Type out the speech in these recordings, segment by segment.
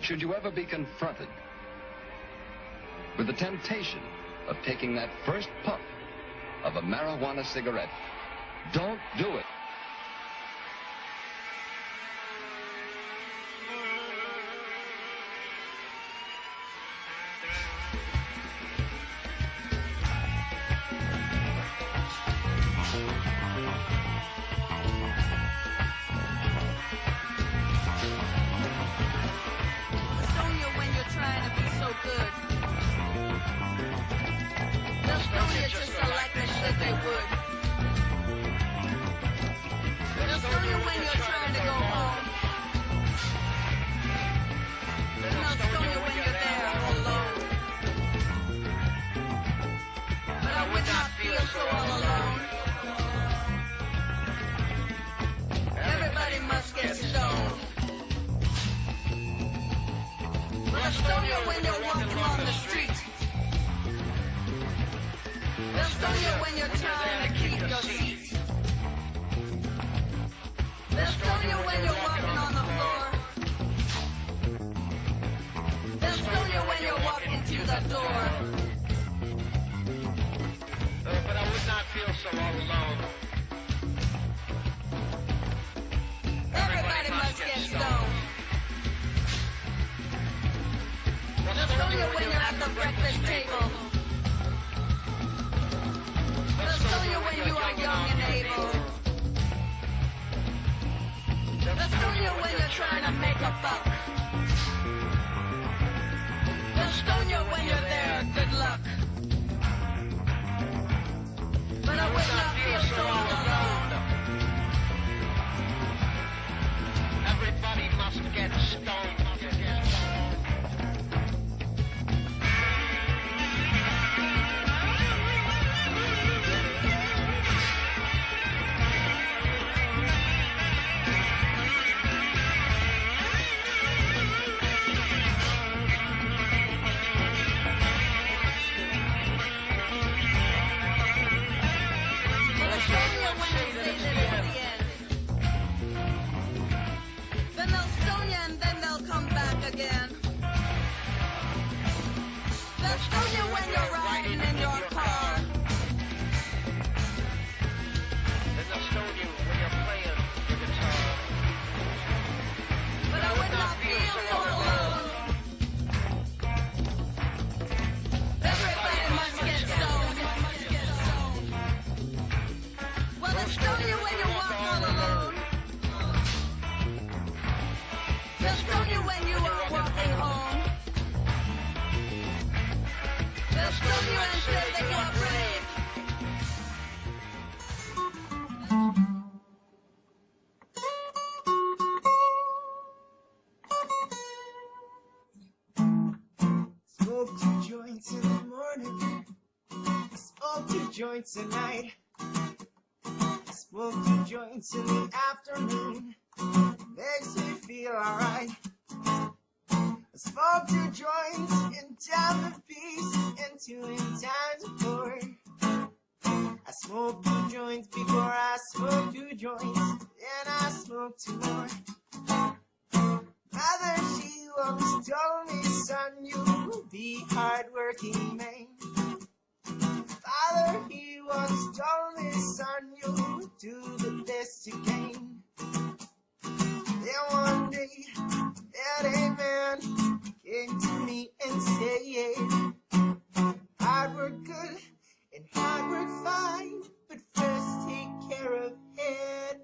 Should you ever be confronted with the temptation of taking that first puff of a marijuana cigarette, don't do it. Joints at night, I smoke 2 joints in the afternoon, makes me feel alright. I smoke 2 joints in times of peace and 2 in times of war. I smoke 2 joints before I smoke 2 joints, and I smoke 2 more. Mother, she once told me, son, you'll be hard-working man. Father, he once told me, son, you'll do the best you can. Then one day, that a man came to me and said, hard work good and hard work fine, but first take care of head.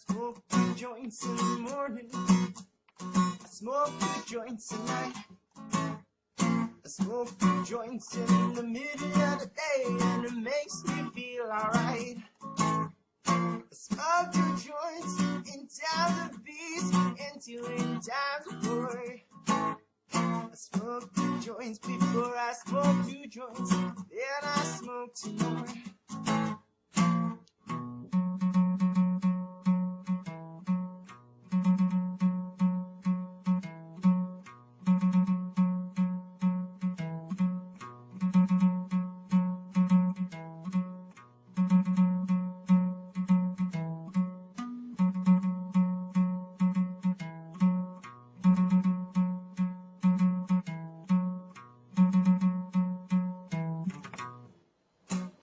Smoke 2 joints in the morning, I smoke 2 joints at night. I smoke 2 joints in the middle of the day, and it makes me feel alright. I smoke 2 joints in times of peace and 2 in times of war. I smoke 2 joints before I smoke 2 joints, then I smoke 2 more.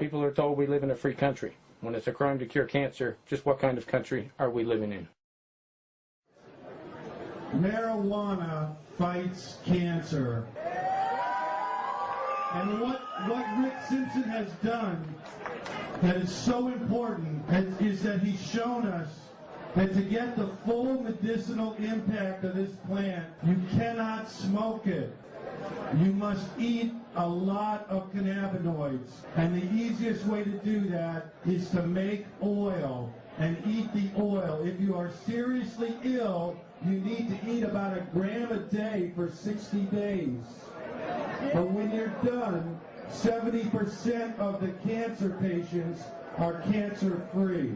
people are told we live in a free country. When it's a crime to cure cancer, just what kind of country are we living in? Marijuana fights cancer. And what Rick Simpson has done that is so important is that he's shown us that to get the full medicinal impact of this plant, you cannot smoke it. You must eat a lot of cannabinoids. And the easiest way to do that is to make oil and eat the oil. If you are seriously ill, you need to eat about 1 gram a day for 60 days. But when you're done, 70% of the cancer patients are cancer-free.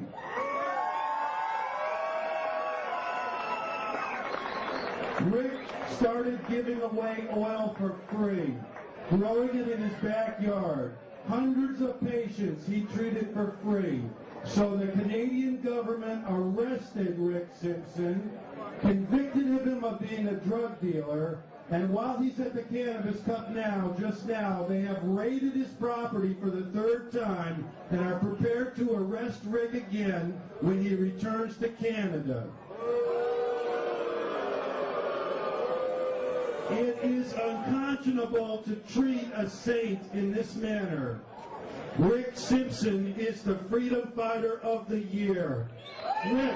Rick started giving away oil for free, growing it in his backyard. Hundreds of patients he treated for free. So the Canadian government arrested Rick Simpson, convicted him of being a drug dealer, and while he's at the Cannabis Cup just now, they have raided his property for the 3rd time and are prepared to arrest Rick again when he returns to Canada. It is unconscionable to treat a saint in this manner. Rick Simpson is the freedom fighter of the year. Rick.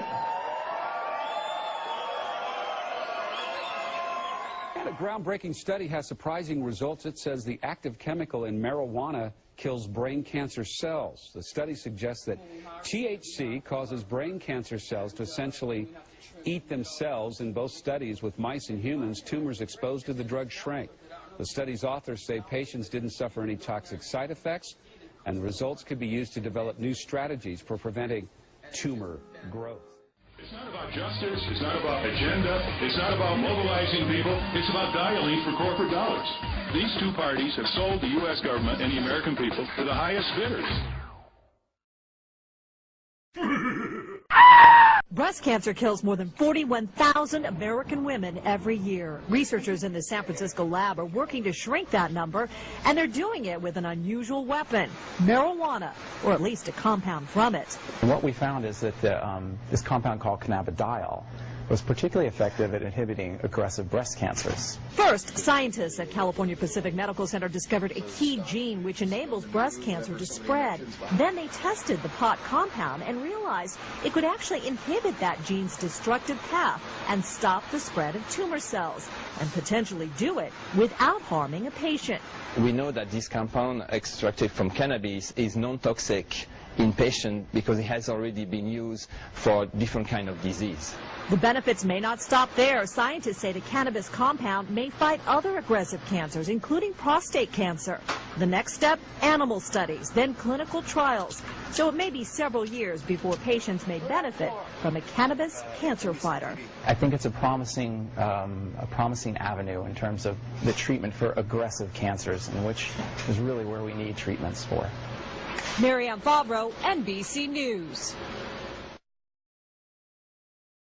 A groundbreaking study has surprising results. It says the active chemical in marijuana kills brain cancer cells. The study suggests that THC causes brain cancer cells to essentially eat themselves. In both studies with mice and humans, tumors exposed to the drug shrank. The study's authors say patients didn't suffer any toxic side effects, and the results could be used to develop new strategies for preventing tumor growth. It's not about justice, it's not about agenda, it's not about mobilizing people, it's about dialing for corporate dollars. These two parties have sold the U.S. government and the American people to the highest bidders. Breast cancer kills more than 41,000 American women every year. Researchers in the San Francisco lab are working to shrink that number, and they're doing it with an unusual weapon, marijuana, or at least a compound from it. What we found is that this compound called cannabidiol was particularly effective at inhibiting aggressive breast cancers. First, scientists at California Pacific Medical Center discovered a key gene which enables breast cancer to spread. Then they tested the pot compound and realized it could actually inhibit that gene's destructive path and stop the spread of tumor cells, and potentially do it without harming a patient. We know that this compound extracted from cannabis is non-toxic in patients because it has already been used for different kind of disease. The benefits may not stop there. Scientists say the cannabis compound may fight other aggressive cancers, including prostate cancer. The next step, animal studies, then clinical trials. So it may be several years before patients may benefit from a cannabis cancer fighter. I think it's a promising avenue in terms of the treatment for aggressive cancers, in which is really where we need treatments for. Marianne Favreau, NBC News.